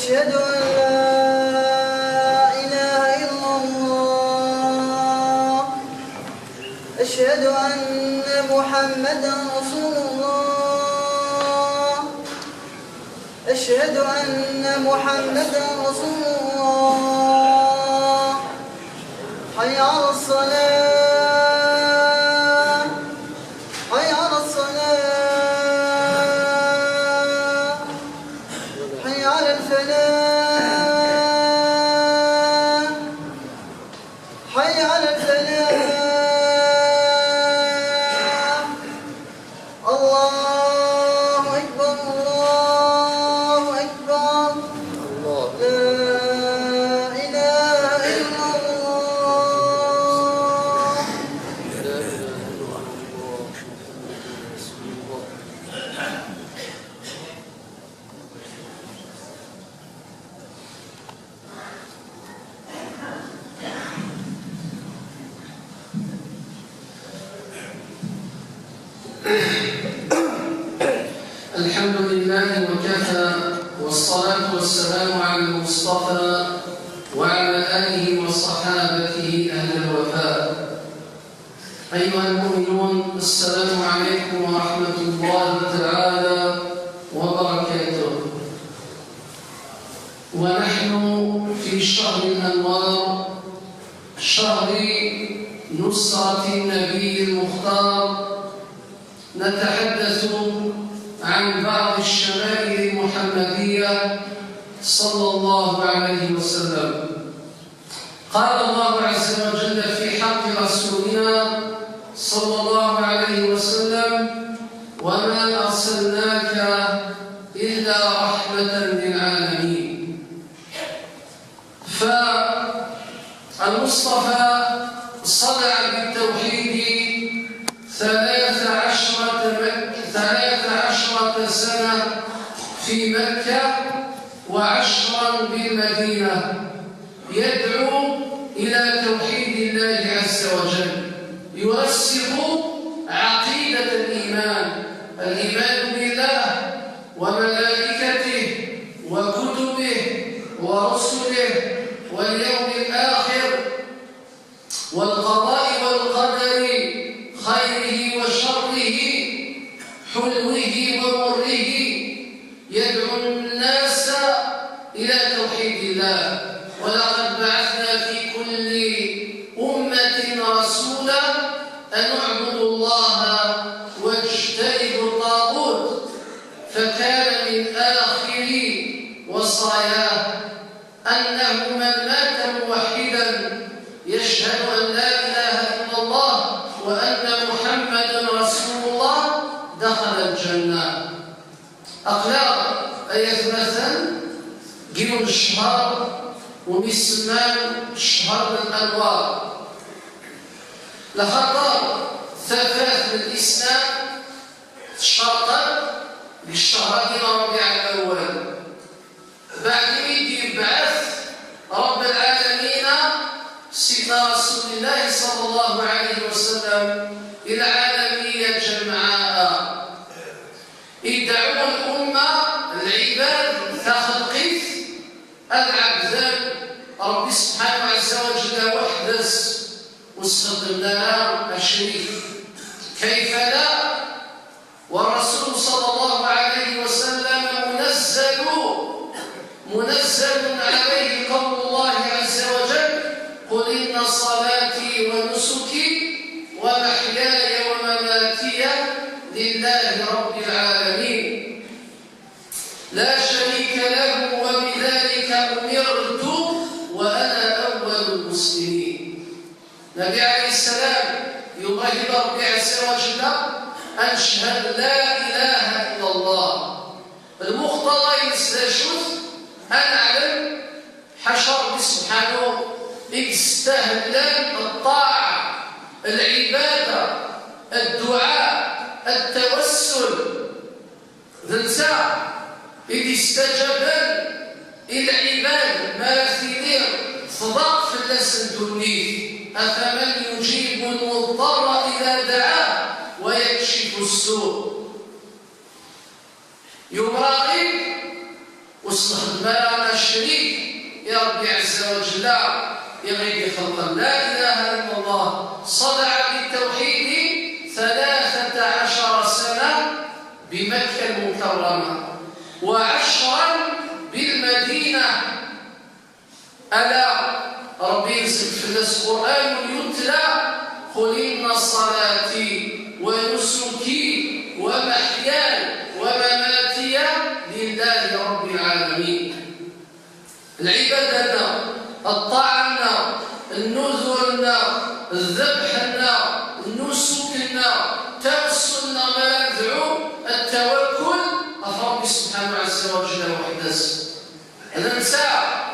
أشهد أن لا إله إلا الله. أشهد أن محمدا رسول الله. أشهد أن محمدا رسول الله. حي على الصلاة. حي على الصلاة. حي على الفلاح. حي على الفلاح. الله أكبر الله أكبر. لا إله إلا الله. الحمد لله وكفى، والصلاة والسلام على المصطفى وعلى آله وصحابته أهل الوفاء. أيها المؤمنون، السلام عليكم ورحمة الله تعالى وبركاته. ونحن في شهر الأنوار، شهر نصرة النبي المختار، نتحدث عن بعض الشمائل المحمدية صلى الله عليه وسلم. قال الله عز وجل في حق رسولنا صلى الله عليه وسلم: وما أرسلناك إلا رحمة للعالمين. فالمصطفى صنع بالتوحيد 13 سنة في مكة و10 بالمدينة، يدعو إلى توحيد الله عز وجل، يرسخ عقيدة الإيمان بالله وملائكته وكتبه ورسله واليوم الآخر والقضاء والقدر، خيره وشره، حلوه ومره. يدعو الناس إلى توحيد الله. ولقد بعثنا في كل أمة رسولا أن اعبدوا الله واجتنبوا الطاغوت. فكان من آخر وصاياه أنه من مات موحدا يشهد أن لا إله إلا الله وأن محمدا رسول الله دخل الجنة. أقلام آية مثلا جيل الشهر ومسمان شهر الأنوار، لخطر ثلاث الإسلام شرطا للشهر ربيع الأول. بعد يجي يبعث رب العالمين سيدنا رسول الله صلى الله عليه وسلم إلى العالمية جمعاء، يدعو الأمة العباد كخلقه العبدان ربي سبحانه عز وجل وحدس واستخدم لنا الشريف. كيف لا؟ والرسول صلى الله عليه وسلم منزل عليه قول الله عز وجل: قل إن صلاتي ونسكي ومحياي ومماتي لله رب العالمين لا شريك له وبذلك أمرت وأنا أول المسلمين. النبي عليه السلام يبهد ربي عز وجل أن أشهد لا إله إلا الله. المقتضى يستشف أن أعلم حشر ربي سبحانه يستهل الطاعة، العبادة، الدعاء، التوسل، ذنسا إذ استجاب إلى عباد ماثلين صدق في اللسن تنيه. أفمن يجيب المضطر إذا دعاه ويكشف السوء. يوم راغب واستخدم لها شريك يا ربي عز وجل يغيب خلقا. لا إله إلا الله صدع بالتوحيد 13 سنة بمكة المكرمة و10 بالمدينة. ألا ربي ينزل في الناس قرآن يتلى قل إن صلاتي ونسكي ومحياي ومماتي لله رب العالمين. العبادة الطاعة النذر الذبح النسك توسل ما ندعو التوكل ربي سبحانه عز وجل وحده. هذا نساء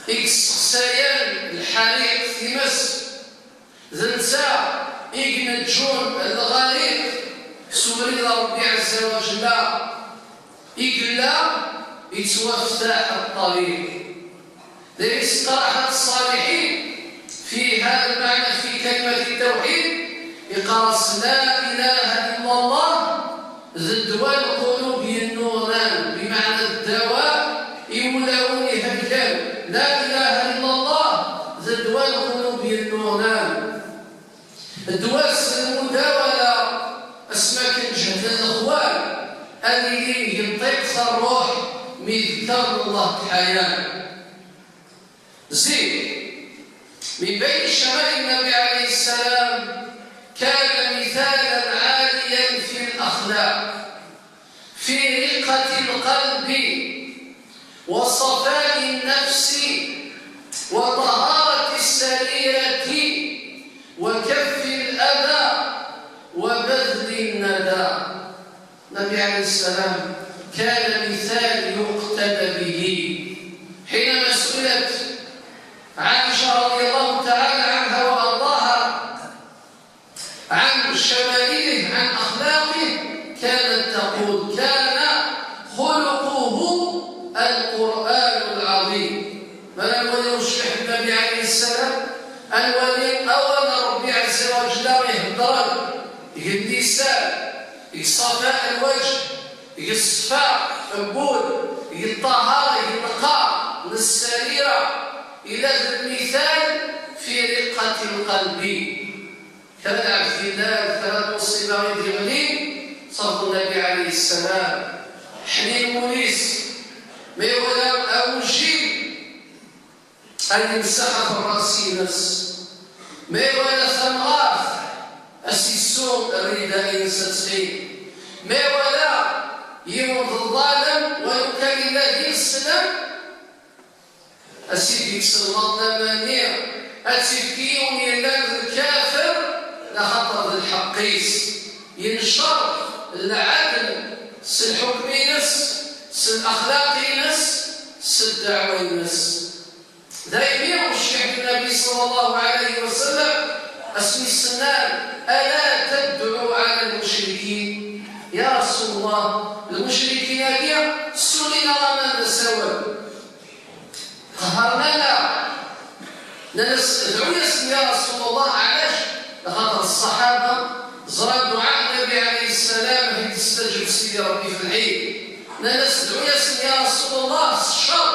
إكسسيان الحريق في مصر، زنسا إجنجون الغريق سوري ربي عز وجل إقلا يتوفتح الطريق. ذلك قرأت الصالحين في هذا المعنى في كلمة التوحيد يقرأ لا إله إلا الله زدوا القلوب النوران بمعنى الدواء يولوني هكذا لا إله إلا الله زدوا القلوب النوران. الدواس المداولة أسماك جهد الأخوان اللي ينطق الروح من ذكر الله الحياة. زين من بين شمال النبي عليه السلام كان مثالا عاليا في الأخلاق، في رقة القلب وصفاء النفس وطهارة السريرة وكف الأذى وبذل الندى. النبي عليه السلام كان مثال يقتدى به. حينما سئلت عائشة رضي الله تعالى عنها وأرضاها عن شمائله عن أخلاقه كانت تقول كان خلقه القرآن العظيم. من الولي الشيخ النبي عليه السلام الولي أول ربي عز وجل يهدر اللسان صفاء الوجه الصفاء البول الطهارة النقاء للسريرة إلى المثال في رقة القلب. كان عبد الله ثلاث الصباغ دغلين صلى النبي عليه السلام حنين موليس ما يولى أوجي أن يمسح في الرأس نفس ما يولى ثمغاف السيسوق الرداء ستسقي ما يولى يمض الظالم ويكل الذي السلام أسيدك سلمضنا مانيع أتفكيون يلاد الكافر لخطر الحقيس ينشر العدل الحكم نس الأخلاق نس الدعوة نس. دائما الشيخ النبي صلى الله عليه وسلم اسم السنان ألا تدعو على المشركين. يا رسول الله المشركين هذه سلنا لنا نسوى قهرنا ندعو يا رسول الله. علاش؟ لخاطر الصحابة زرعوا دعاء النبي عليه السلام حيث استجب سيدي ربي في العيد. ندعو يا رسول الله الشر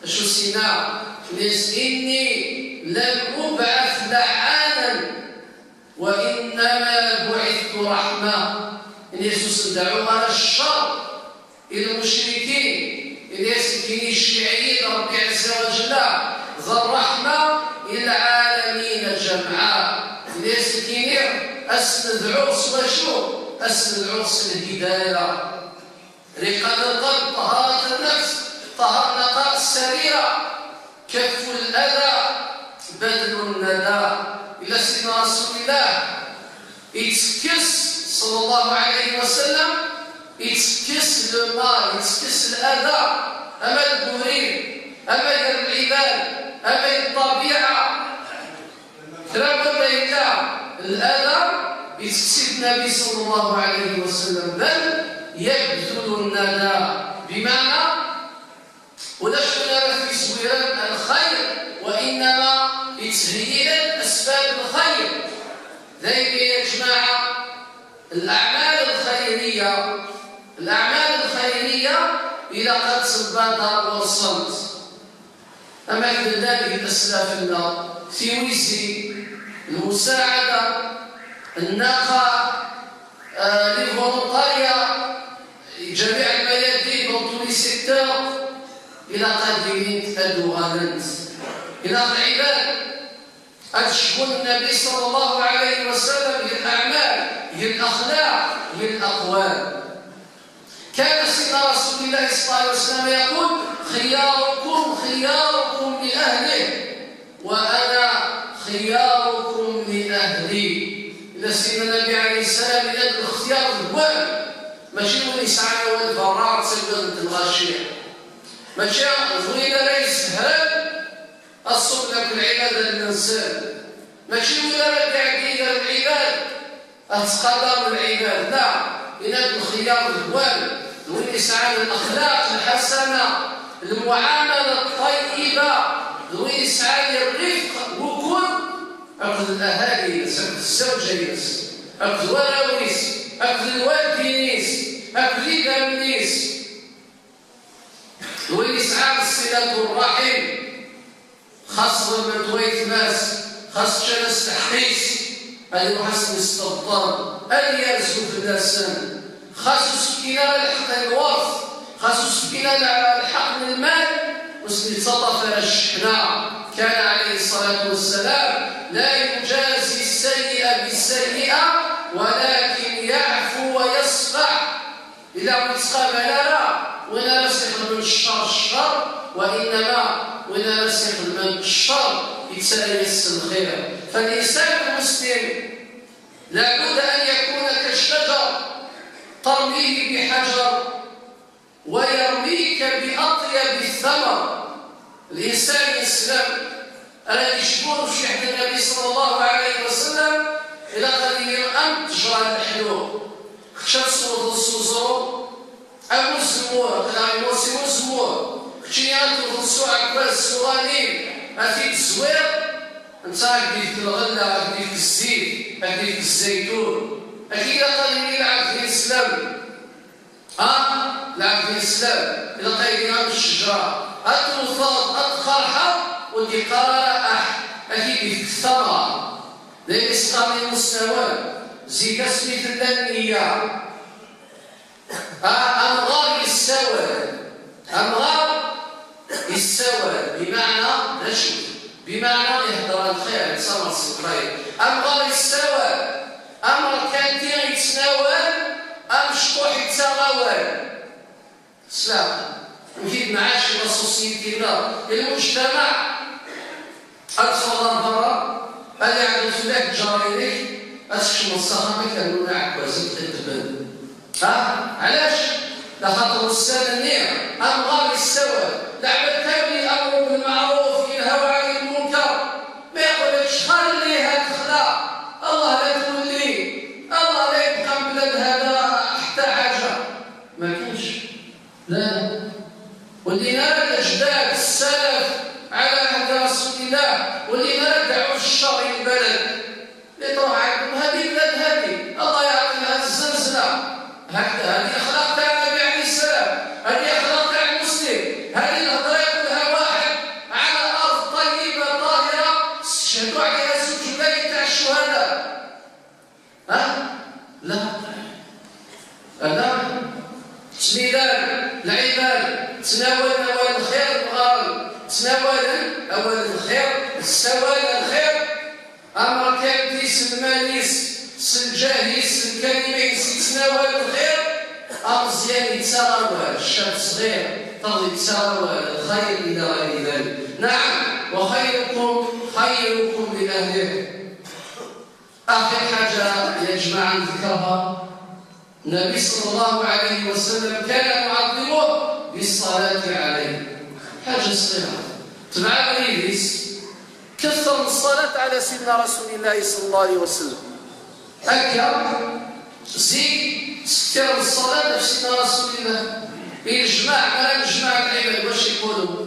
شو سينا إني لم أبعث لعانا وإنما بعثت رحمة. إن يسوس دعوا على الشر إلى المشركين إن يسكني الشيعيين ربي عز وجل ذا الرحمة إلى العالمين جمعاء. إن يسكني أسند عرس وشو أسند عرس الهداية رقة القلب طهارة النفس طهارة نقاء السريرة كف الأذى بذل الندى. إلى سيدنا رسول الله يتكس صلى الله عليه وسلم يتكس المال يتكس الأذى أما الدورين أما العباد أما الطبيعة كلام الله الأذى يتكس النبي صلى الله عليه وسلم بل يبذل الندى بمعنى ولا شغل في سويران الخير وإنما يتهيئ أسباب الخير. ذلك يا جماعة الأعمال الخيرية إلى قد البدر والصمت. أما كذلك أسلافنا في ويزي المساعدة الناقة للفولونتاريا جميع الميادين dans tous les secteurs إلى قادمين أدوغانات إلى العباد أتشكون النبي صلى الله عليه وسلم هي الأعمال هي الأخلاق هي الأقوال. كان سيدنا رسول الله صلى الله عليه وسلم يقول خياركم خياركم لأهله وأنا خياركم لأهلي. إذا سيدنا النبي عليه السلام إلى الاختيار الوال ماشي هو يسعى والفراغ تسبب الغاشية ماشي زوينة لا يسهل الصبر بالعبادة للإنسان ماشي ولا رجع إلى العباد أتقدر العباد لا إلى الخيار الوال وين يسعى للأخلاق الحسنة المعاملة الطيبة وين يسعى للرفق وكل أخذ الأهالي الزوجة أخذ الوراويس أخذ الوالدينيس أخذ الإدامنيس وين يسعى الصلة الرحم خاصة من تويت ناس خاصة شنس تحقيس اللي حسن استبطان اللي يرزق في اللسان خاصة سكينة لحق الوارث خاصة سكينة لحق المال وسكي صدف الشحناء. كان عليه الصلاة والسلام لا يجازي السيئة بالسيئة ولكن يعفو ويصفح. إذا متقابل لا ولا نسخ من الشر وإنما ولا نسخ من الشر يتسايس الخير. فالإنسان المسلم لابد أن يكون كالشجر ترميه بحجر ويرميك بأطيب الثمر. الإنسان الإسلام الذي يشبه في شحن النبي صلى الله عليه وسلم إلى قليل أن تجرى الحلو خشات صوت الصوصو أبو الزمور قال موسم الزمور خشيات الرسوع عباس الصغانين أفيد الزوير أنت أكدي في الغلة أكدي في الزيت أكدي في الزيتون أكيد قليل يلعب في الإسلام لعب في الإسلام إلى قيدنا بالشجرة أتوفاض أتخرحة ودي قرارة أكيد في الثمرة لأن إسقام المستوى زيد اسمي في الدنيا أمغار السوى أمغار السوى بمعنى نشوف بمعنى يهدر الخير يتصمر الخير أمغار السوى أمر كان تيغي يتناول أم شطوح يتغاول سلام نفيد معاش السوسيتينا المجتمع أتصور برا اللي عنده فلاك جارينيك أسكشم الصحابة كانوا نعكوز التبن علاش؟ لخاطر السنة النية أمغار السوى لعبة كامل أمر بالمعروف ينهى عن المنكر ما يقولكش خلي هاد الخلاق الله لا تولي الله لا يبقى بلاد هذا حتى حاجة ما كانش لا واللي نرى الأجداد السلف على عهد رسول الله واللي نرجعوا في الشر البلد اللي تروح عندهم هذه بلاد هذه الله يعطي لها الزلزلة هكذا هذه أخلاق تاع النبي عليه السلام هذه أخلاق تاع المسلم هذه الهضرة يقولها واحد على أرض طيبة طاهرة شهدوا عليها زوج ولاية تاع الشهداء لا هذا تسميدان العباد تناول أول الخير الغالي تناول أول الخير السوال الخير أمر كان ديس المانيس سنجاهيس الكلميس يتناول الخير أمزيان يتساوى الشاب صغير تغضي يتساوى الخير إلى غير ذلك. نعم وخيركم خيركم لأهله. آخر حاجة يجمع عن ذكرها النبي صلى الله عليه وسلم كان معظمه بالصلاة عليه. حاجة صغيرة تبع إبليس كثر الصلاة على سيدنا رسول الله صلى الله عليه وسلم هكا زيد تكثر الصلاة على سيدنا رسول الله يجمع ما نجمع العباد واش يقولوا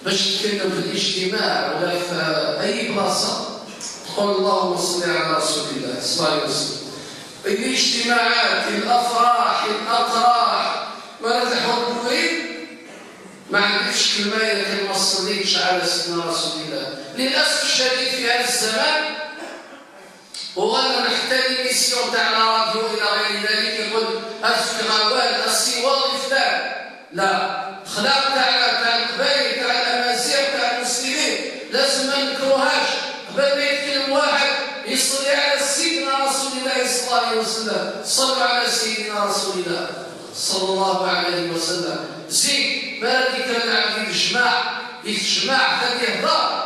باش تكلم في الاجتماع ولا في أي بلاصة تقول اللهم صل على رسول الله صلى الله عليه وسلم. الاجتماعات الأفراح الأطراح ما نتحول الكلمة إذا كان ما صليتش على سيدنا رسول الله. للأسف الشديد في هذا الزمان هو أن نحتاج ميسيون تاع الراديو إلى غير ذلك، يقول الفقهاوات السواد فلان، لا، الأخلاق تاع القبائل تاع الأمازيغ تاع المسلمين لازم ما نذكروهاش. قبل ما يتكلم واحد يصلي على سيدنا رسول الله صلى الله عليه وسلم، صلوا على سيدنا رسول الله صلى الله عليه وسلم. زيد بلدي كان عندي الجماع هذه يهضر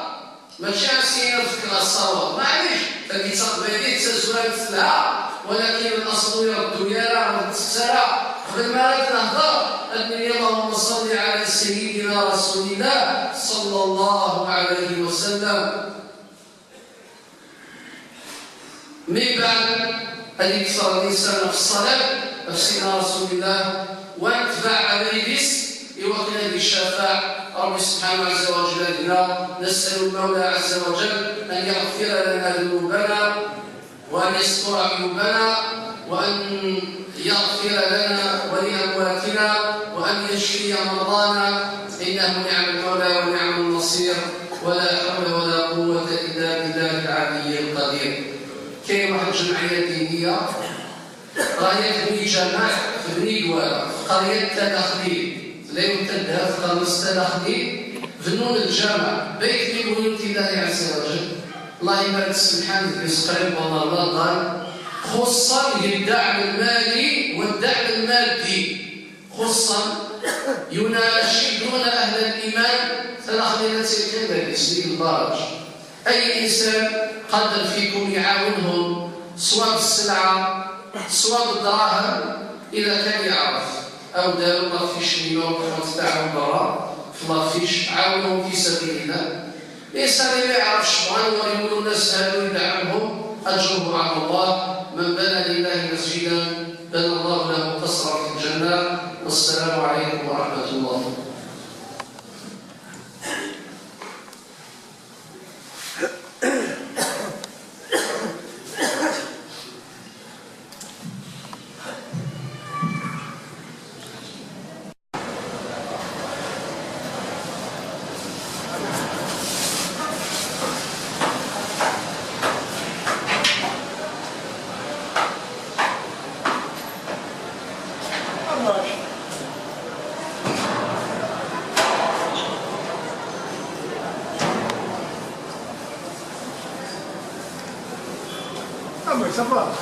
ماشي عسينا في الصلوات، معليش هذه تقبيليه تزوال لها، ولكن الاصل يرد يرى وتسرى قبل ما نهضر أن اللهم صل على سيدنا رسول الله صلى الله عليه وسلم. من بعد أن يكثر الإنسان في الصلاة في سيدنا رسول الله ويتبع عليه بس يوكل بالشفاعة. رب سبحانه عز وجل لنا نسأل المولى عز وجل أن يغفر لنا ذنوبنا وأن يستر عيوبنا وأن يغفر لنا ولأمواتنا وأن يشفي مرضانا، إنه نعم المولى ونعم النصير، ولا حول ولا قوة إلا بالله العلي القدير. كاين واحد الجمعية دينية راهي تبني جامع في بني دوالة في قرية تدخلي لا يمتدها في قرية تدخلي فنون الجامع بيت من بيوت الله عز وجل. الله يبارك سبحانه في قريب والله قال خصا للدعم المالي والدعم المادي، خصا يناشدون أهل الإيمان تدخلنا تلك الاسم البرج. أي إنسان قدر فيكم يعاونهم سواء بالسلعة سواء بالدراهم إذا كان يعرف أو داروا ما فيش مليون تاعهم برا فما فيش عاونهم في سبيل الله. الإنسان اللي ما يعرفش بغا يقولوا الناس هادو يدعمهم أجره على الله. من بنى لله مسجدا بنى الله له قصرا في الجنة. والسلام عليكم ورحمة الله. Ça va.